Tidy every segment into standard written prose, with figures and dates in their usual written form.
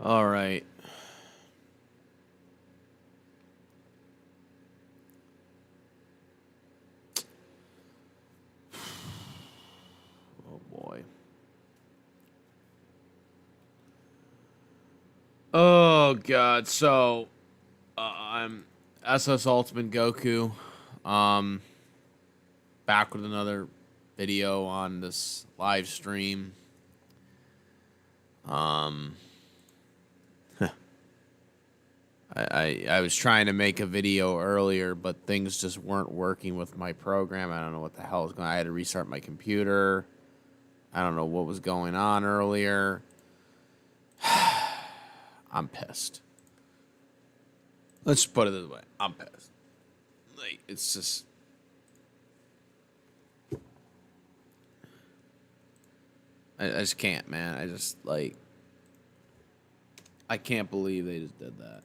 All right. Oh boy. Oh god. So, I'm SS Ultimate Goku. Um, back with another video on this live stream. Um, I was trying to make a video earlier, but things just weren't working with my program. I don't know what the hell was going on. I had to restart my computer. I don't know what was going on earlier. I'm pissed. Let's put it this way. I'm pissed. Like, it's just... I just can't, man. I just, like... I can't believe they just did that.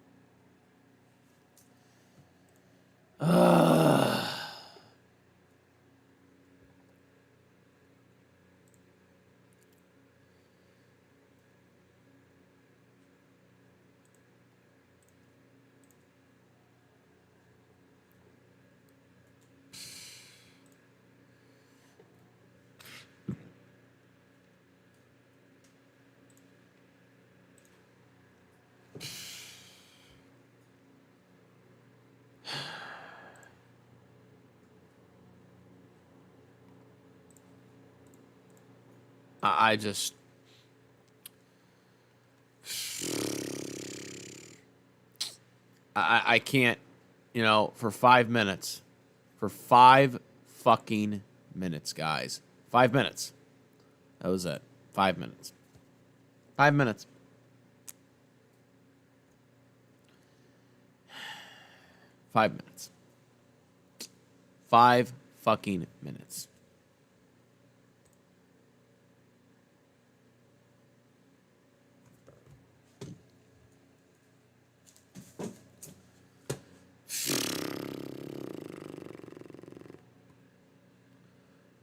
I just... I can't, you know, for 5 minutes. For 5 fucking minutes, guys. 5 minutes. That was it. 5 minutes. 5 minutes. 5 minutes. 5 fucking minutes.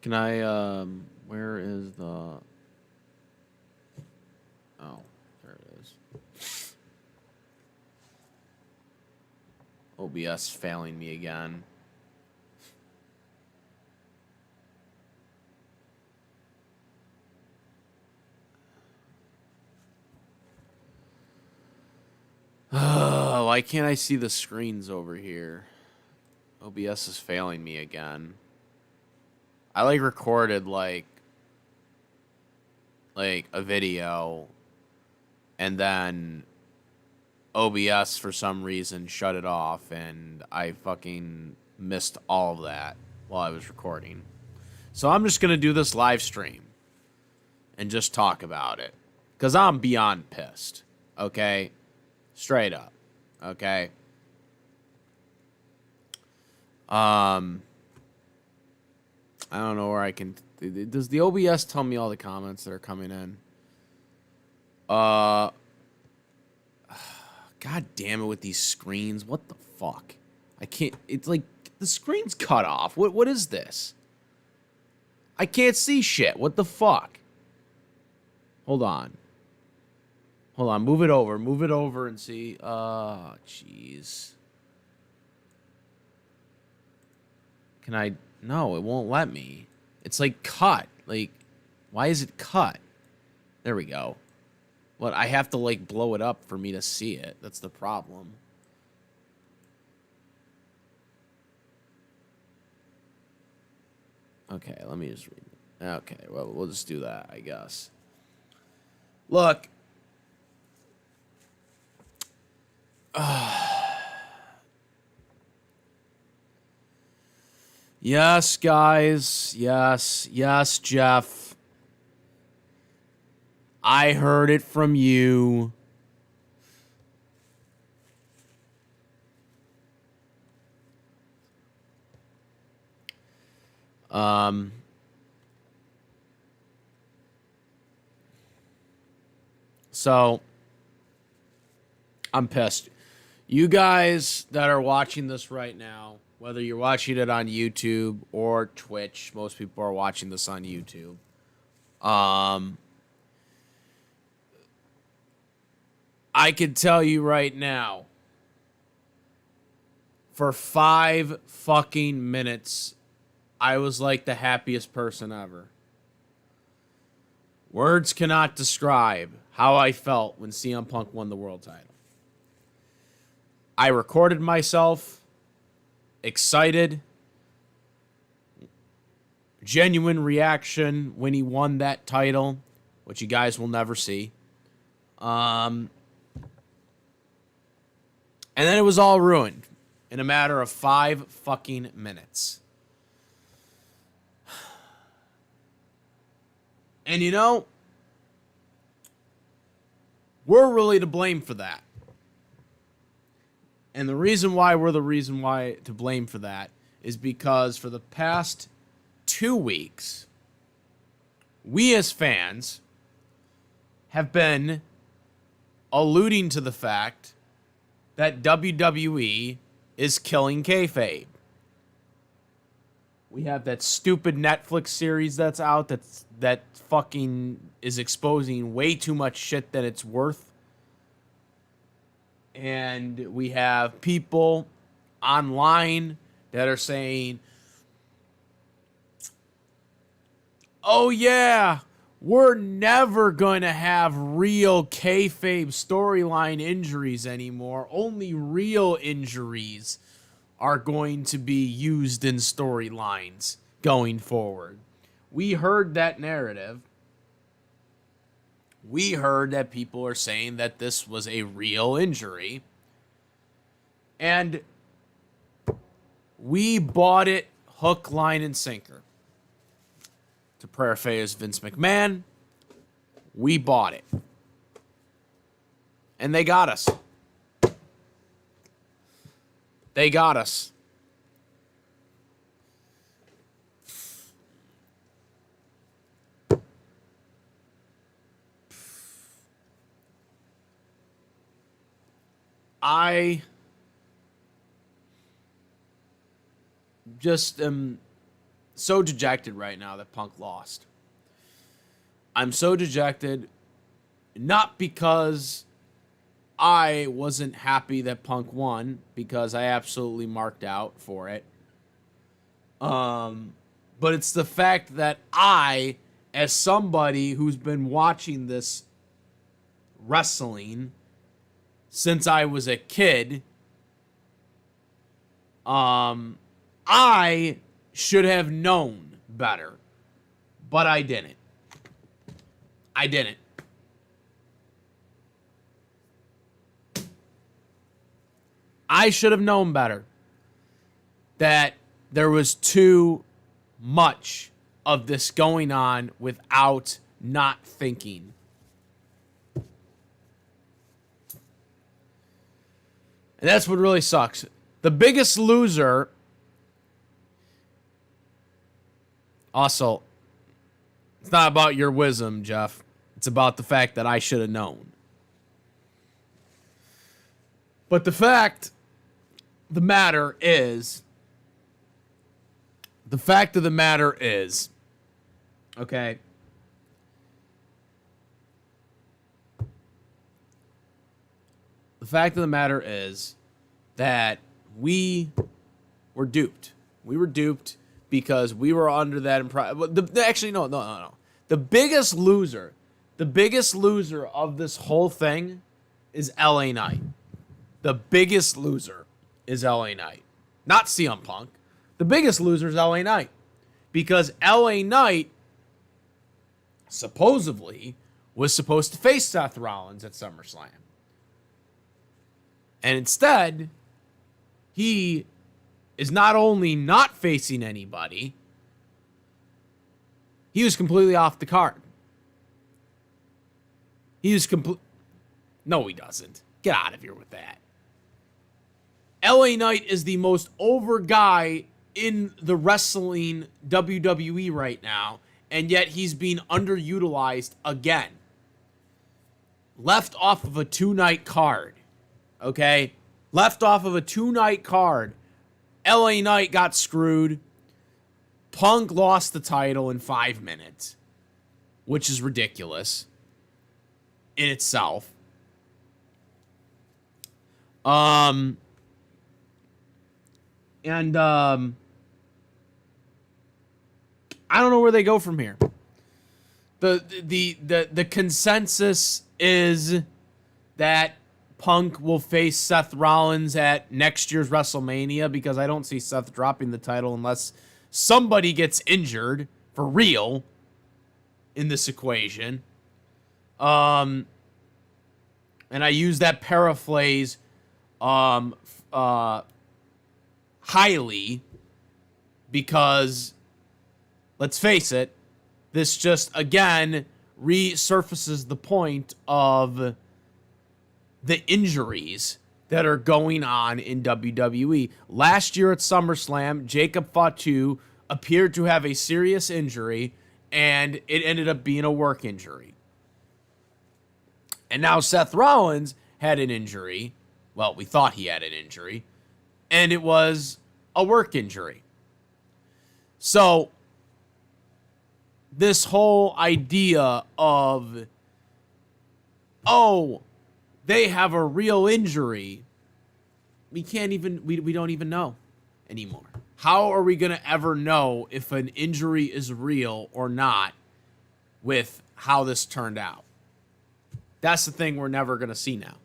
Can I, where is the... Oh, there it is. OBS failing me again. Why can't I see the screens over here? OBS is failing me again. I like recorded like a video and then OBS for some reason shut it off and I fucking missed all of that while I was recording. So I'm just going to do this live stream and just talk about it cuz I'm beyond pissed. Okay? Straight up. Okay? I don't know where I can... Does the OBS tell me all the comments that are coming in? God damn it with these screens. What the fuck? I can't... It's like... The screen's cut off. What is this? I can't see shit. What the fuck? Hold on. Hold on. Move it over. Move it over and see. Oh, jeez. Can I... No, it won't let me. It's like cut. Like, why is it cut? There we go. What, I have to like blow it up for me to see it. That's the problem. Okay, let me just read it. Okay, well, we'll just do that, I guess. Look. Yes, guys. Yes. Yes, Jeff. I heard it from you. So, I'm pissed. You guys that are watching this right now, whether you're watching it on YouTube or Twitch, most people are watching this on YouTube. I can tell you right now, for 5 fucking minutes, I was like the happiest person ever. Words cannot describe how I felt when CM Punk won the world title. I recorded myself, excited, genuine reaction when he won that title, which you guys will never see. And then it was all ruined in a matter of 5 fucking minutes. And you know, we're really to blame for that. And the reason why we're to blame for that is because for the past 2 weeks, we as fans have been alluding to the fact that WWE is killing kayfabe. We have that stupid Netflix series that's out that fucking is exposing way too much shit than it's worth. And we have people online that are saying, oh yeah, we're never going to have real kayfabe storyline injuries anymore. Only real injuries are going to be used in storylines going forward. We heard that narrative. We heard that people are saying that this was a real injury. And we bought it hook, line, and sinker. To paraphrase Vince McMahon, we bought it. And they got us. They got us. I just am so dejected right now that Punk lost. I'm so dejected, not because I wasn't happy that Punk won, because I absolutely marked out for it. But it's the fact that I, as somebody who's been watching this wrestling since I was a kid, I should have known better, but I didn't. I didn't. I should have known better that there was too much of this going on without not thinking. And that's what really sucks. The biggest loser. Also, it's not about your wisdom, Jeff. It's about the fact that I should have known. But the fact of the matter is, okay, the fact of the matter is that we were duped. We were duped because we were under that impression. Actually, no. The biggest loser of this whole thing is LA Knight. The biggest loser is LA Knight. Not CM Punk. The biggest loser is LA Knight. Because LA Knight supposedly was supposed to face Seth Rollins at SummerSlam. And instead, he is not only not facing anybody, he was completely off the card. No, he doesn't. Get out of here with that. LA Knight is the most over guy in the wrestling WWE right now, and yet he's being underutilized again. Left off of a 2-night card. Okay? Left off of a 2-night card. LA Knight got screwed. Punk lost the title in 5 minutes, which is ridiculous in itself. Um, and I don't know where they go from here. The consensus is that Punk will face Seth Rollins at next year's WrestleMania, because I don't see Seth dropping the title unless somebody gets injured for real in this equation. And I use that paraphrase highly because, let's face it, this just again resurfaces the point of the injuries that are going on in WWE. Last year at SummerSlam, Jacob Fatu appeared to have a serious injury, and it ended up being a work injury. And now Seth Rollins had an injury. Well, we thought he had an injury, and it was a work injury. So this whole idea of, oh, they have a real injury, we don't even know anymore. How are we going to ever know if an injury is real or not with how this turned out? That's the thing we're never going to see now.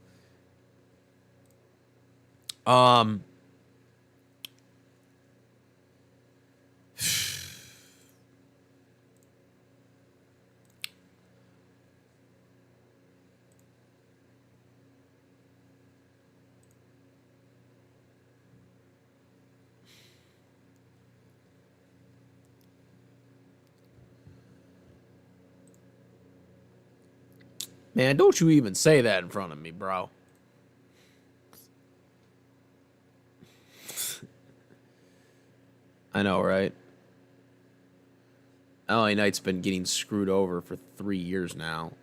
Man, don't you even say that in front of me, bro. I know, right? LA Knight's been getting screwed over for 3 years now.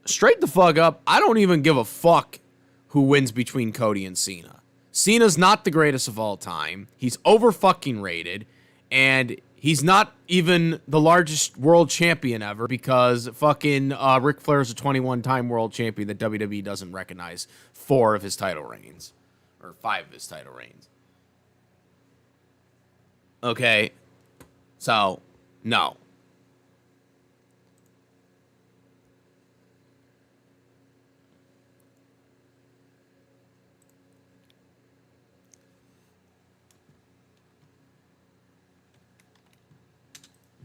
Straight the fuck up, I don't even give a fuck who wins between Cody and Cena. Cena's not the greatest of all time. He's over fucking rated. And he's not even the largest world champion ever, because fucking Ric Flair's a 21-time world champion that WWE doesn't recognize 4 of his title reigns. Or 5 of his title reigns. Okay. So, no.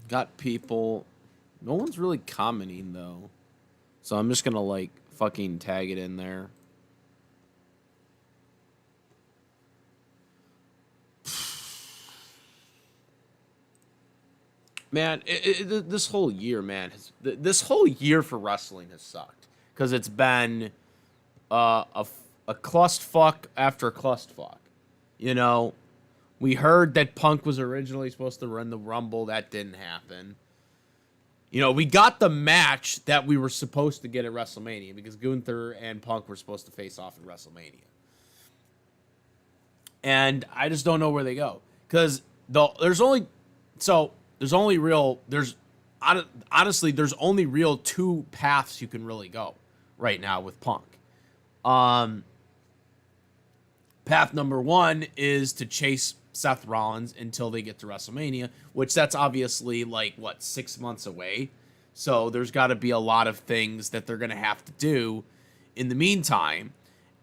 Got people. No one's really commenting, though. So I'm just going to, like, fucking tag it in there. Man, this whole year, man, this whole year for wrestling has sucked. Because it's been a clusterfuck after a clusterfuck. You know? We heard that Punk was originally supposed to run the Rumble. That didn't happen. You know, we got the match that we were supposed to get at WrestleMania, because Gunther and Punk were supposed to face off at WrestleMania. And I just don't know where they go. Because there's only real 2 paths you can really go right now with Punk. Path number 1 is to chase Seth Rollins until they get to WrestleMania, which that's obviously 6 months away. So there's got to be a lot of things that they're going to have to do in the meantime.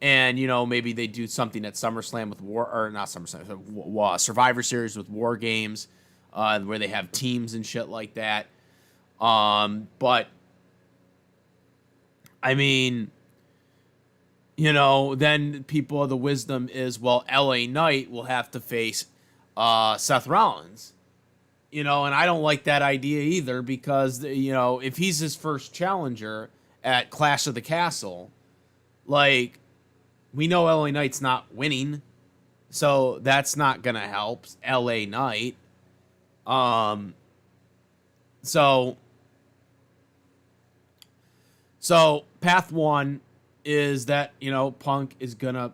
And, you know, maybe they do something at SummerSlam with Survivor Series with War Games, where they have teams and shit like that. But, I mean, you know, then people of the wisdom is, well, LA Knight will have to face Seth Rollins. You know, and I don't like that idea either, because, you know, if he's his first challenger at Clash of the Castle, we know LA Knight's not winning, so that's not going to help LA Knight. So path 1 is that, you know, Punk is going to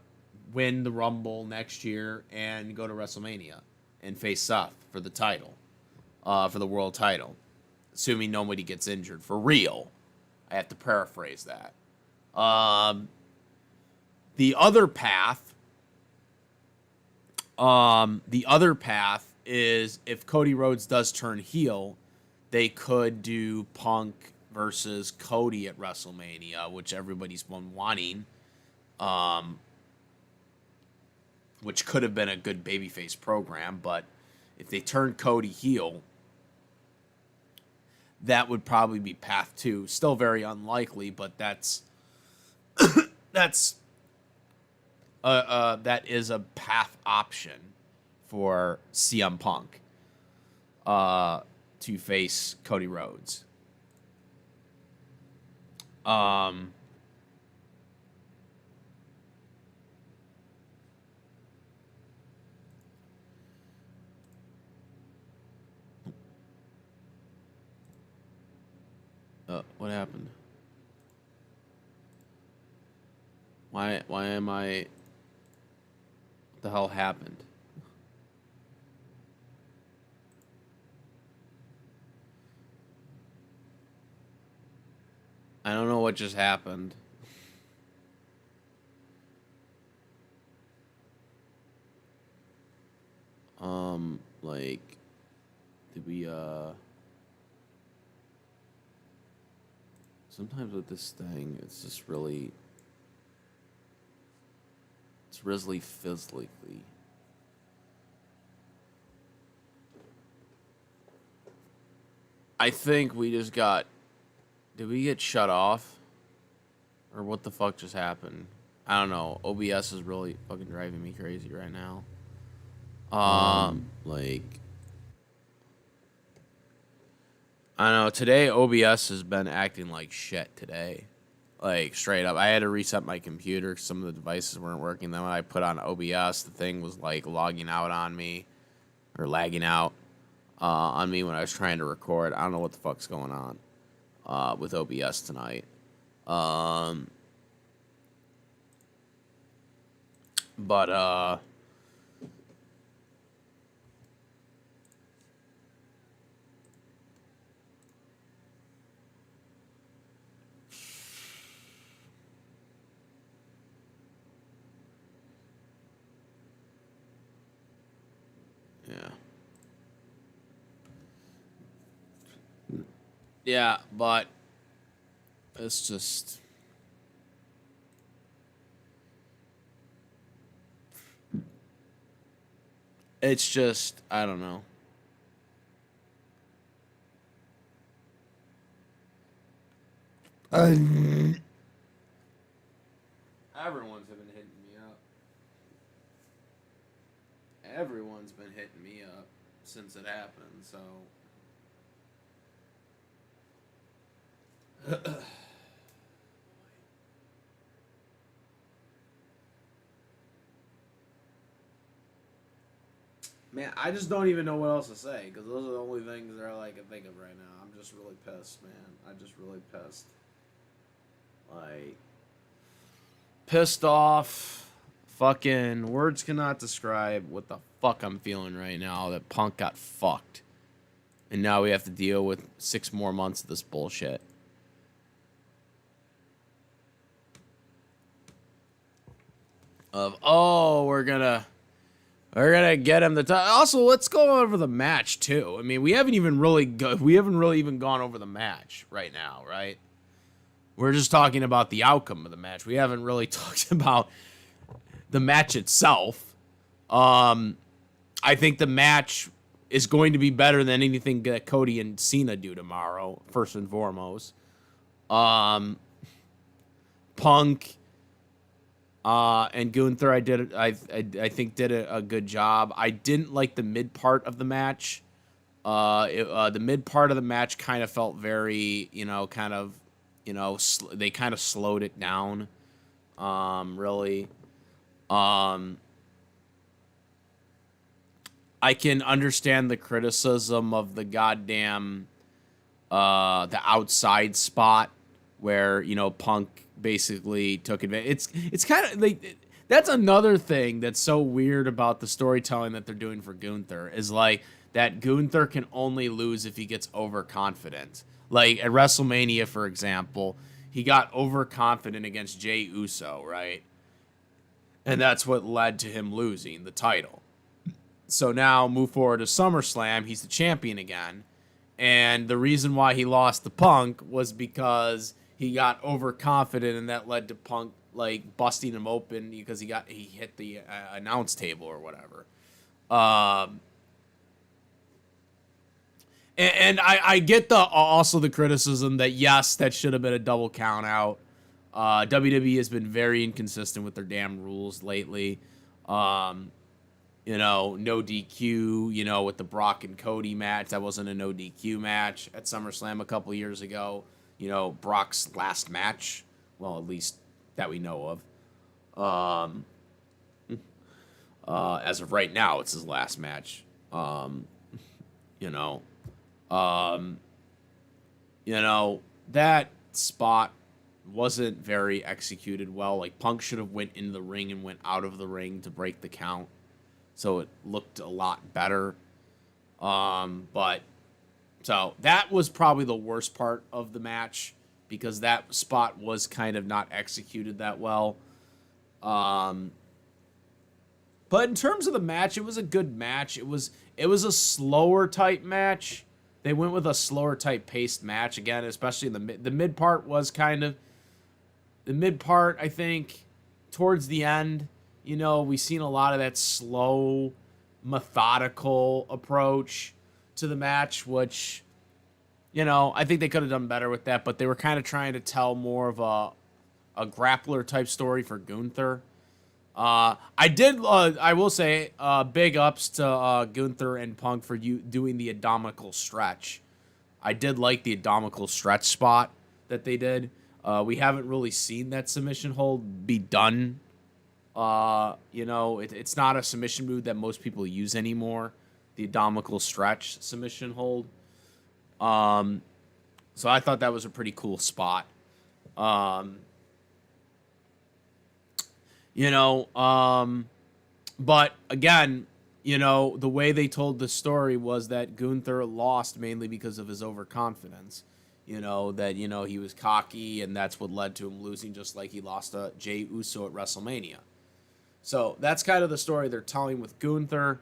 win the Rumble next year and go to WrestleMania and face Seth for the title, for the world title. assuming nobody gets injured for real. I have to paraphrase that. The other path is if Cody Rhodes does turn heel, they could do Punk versus Cody at WrestleMania, which everybody's been wanting. Which could have been a good babyface program, but if they turn Cody heel, that would probably be path 2. Still very unlikely, but that is a path option for CM Punk to face Cody Rhodes. What happened? Why am I... What the hell happened? I don't know what just happened. Like, did we, sometimes with this thing, it's just really... It's really physically. I think we just got... Did we get shut off? Or what the fuck just happened? I don't know. OBS is really fucking driving me crazy right now. Like... I don't know. Today, OBS has been acting like shit today. Like, straight up. I had to reset my computer because some of the devices weren't working. Then when I put on OBS, the thing was, like, logging out on me. Or lagging out on me when I was trying to record. I don't know what the fuck's going on with OBS tonight. Yeah. Yeah, but it's just... It's just, I don't know. Everyone's been hitting me up. Everyone's been hitting me up since it happened, so... Man, I just don't even know what else to say, because those are the only things that I can think of right now. I'm just really pissed, man. I'm just really pissed. Like, pissed off. Fucking words cannot describe what the fuck I'm feeling right now that Punk got fucked. And now we have to deal with 6 more months of this bullshit. Of, oh, we're gonna get him the time. Also, let's go over the match too. I mean, we haven't really even gone over the match right now, right? We're just talking about the outcome of the match. We haven't really talked about the match itself. I think the match is going to be better than anything that Cody and Cena do tomorrow, first and foremost. Punk and Gunther, I think did a good job. I didn't like the mid part of the match. The mid part of the match kind of felt very, they kind of slowed it down. Really. I can understand the criticism of the goddamn, the outside spot where, Punk basically took advantage. It's kind of like, that's another thing that's so weird about the storytelling that they're doing for Gunther is like, that Gunther can only lose if he gets overconfident. Like at WrestleMania, for example, he got overconfident against Jey Uso, right? And that's what led to him losing the title. So now move forward to SummerSlam, he's the champion again. And the reason why he lost the Punk was because he got overconfident, and that led to Punk like busting him open because he hit the announce table or whatever. And I get also the criticism that yes, that should have been a double count out. WWE has been very inconsistent with their damn rules lately. No DQ, with the Brock and Cody match. That wasn't a no DQ match at SummerSlam a couple years ago. Brock's last match. Well, at least that we know of. As of right now, it's his last match. That spot wasn't very executed well. Like, Punk should have went in the ring and went out of the ring to break the count, so it looked a lot better. But so that was probably the worst part of the match, because that spot was kind of not executed that well. But in terms of the match, it was a good match. It was a slower type match. They went with a slower type paced match again, especially in the mid part was kind of the mid part. I think towards the end, we seen a lot of that slow, methodical approach to the match, which, I think they could have done better with that, but they were kind of trying to tell more of a grappler type story for Gunther. I will say, big ups to Gunther and Punk for doing the Adomical stretch. I did like the Adomical stretch spot that they did. We haven't really seen that submission hold be done. It's not a submission move that most people use anymore. The Adomical stretch submission hold. So I thought that was a pretty cool spot. But again, the way they told the story was that Gunther lost mainly because of his overconfidence. That, he was cocky, and that's what led to him losing, just like he lost to Jey Uso at WrestleMania. So that's kind of the story they're telling with Gunther.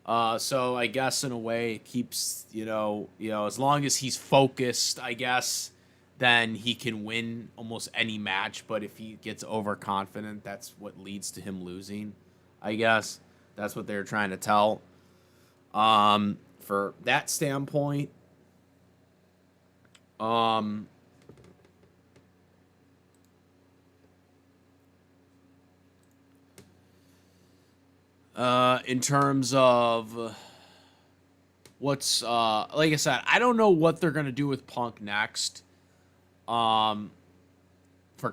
So I guess in a way it keeps, as long as he's focused, I guess, then he can win almost any match. But if he gets overconfident, that's what leads to him losing, I guess. That's what they're trying to tell. For that standpoint, in terms of what's, like I said, I don't know what they're going to do with Punk next. For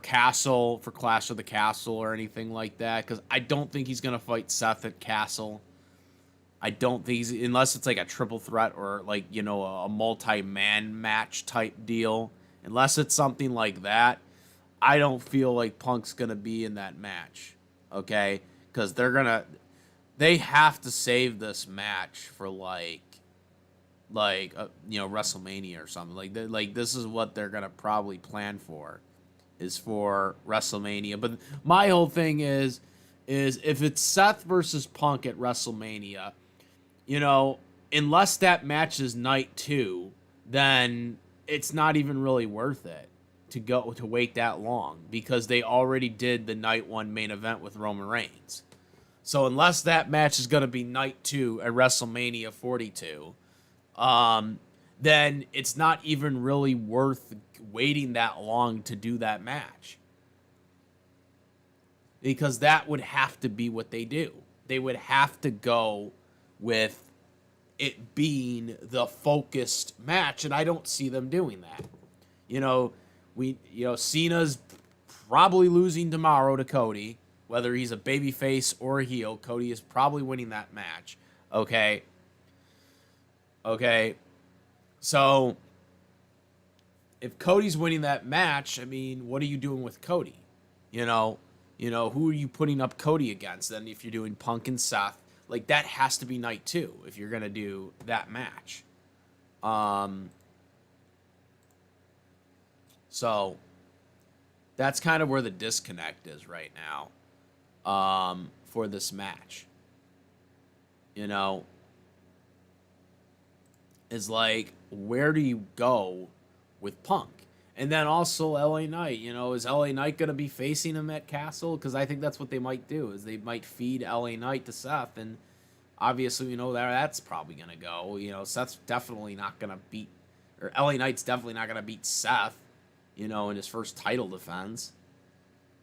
Castle, for Clash of the Castle or anything like that, because I don't think he's going to fight Seth at Castle. I don't think unless it's like a triple threat or like, a multi-man match type deal. Unless it's something like that, I don't feel like Punk's going to be in that match. Okay? Because they have to save this match for WrestleMania or something. Like this is what they're going to probably plan for, is for WrestleMania. But my whole thing is if it's Seth versus Punk at WrestleMania, unless that match is night 2, then it's not even really worth it to wait that long, because they already did the night 1 main event with Roman Reigns. So unless that match is going to be night 2 at WrestleMania 42, then it's not even really worth waiting that long to do that match. Because that would have to be what they do. They would have to go with it being the focused match, and I don't see them doing that. Cena's probably losing tomorrow to Cody. Whether he's a babyface or a heel, Cody is probably winning that match. Okay. So, if Cody's winning that match, I mean, what are you doing with Cody? Who are you putting up Cody against? Then if you're doing Punk and Seth, Like, that has to be night 2 if you're going to do that match. So that's kind of where the disconnect is right now, for this match. You know, is like, where do you go with Punk? And then also LA Knight, you know, is LA Knight going to be facing him at Castle? Because I think that's what they might do, is they might feed LA Knight to Seth, and obviously, you know, that's probably going to go. You know, Seth's definitely not going to beat, or LA Knight's definitely not going to beat Seth, you know, in his first title defense,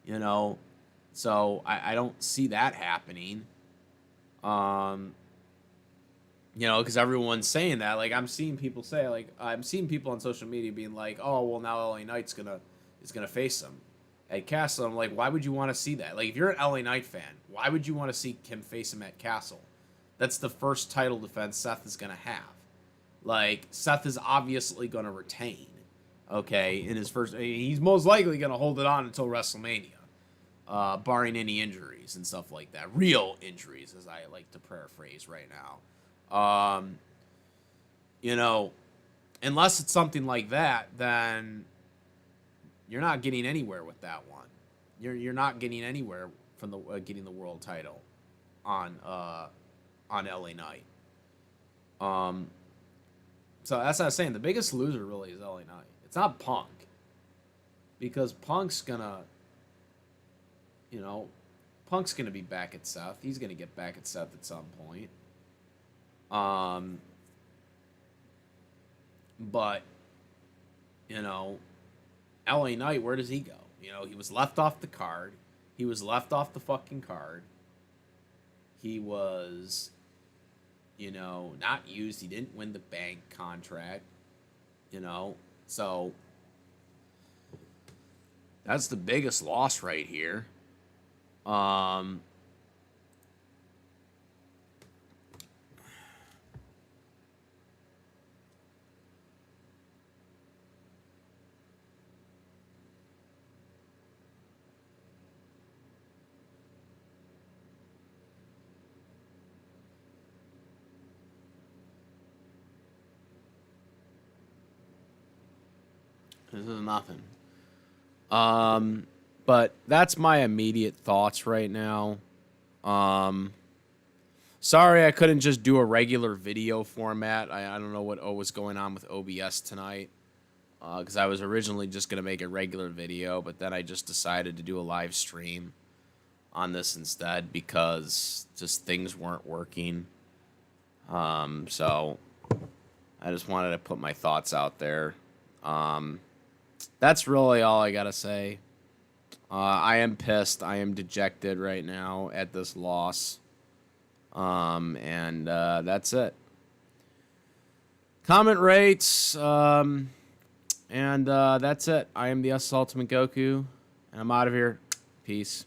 you know. So I don't see that happening. You know, because everyone's saying that. Like, I'm seeing people say, like, I'm seeing people on social media being like, oh, well, now LA Knight's is gonna face him at Castle. I'm like, why would you want to see that? Like, if you're an LA Knight fan, why would you want to see him face him at Castle? That's the first title defense Seth is gonna have. Like, Seth is obviously gonna retain, okay, in his first. He's most likely gonna hold it on until WrestleMania, barring any injuries and stuff like that. Real injuries, as I like to paraphrase right now. You know, unless it's something like that, then you're not getting anywhere with that one. You're not getting anywhere from the getting the world title on LA Knight. So that's what I was saying. The biggest loser really is LA Knight. It's not Punk, because Punk's gonna, you know, Punk's gonna be back at Seth. He's gonna get back at Seth at some point. But, you know, LA Knight, where does he go? You know, he was left off the card. He was left off the fucking card. He was, you know, not used. He didn't win the bank contract, you know. So that's the biggest loss right here. This is nothing. But that's my immediate thoughts right now. Sorry I couldn't just do a regular video format. I don't know what was going on with OBS tonight. Because I was originally just going to make a regular video, but then I just decided to do a live stream on this instead because just things weren't working. So I just wanted to put my thoughts out there. That's really all I gotta say. I am pissed. I am dejected right now at this loss. And that's it. Comment rates. And that's it. I am the S Ultimate Goku, and I'm out of here. Peace.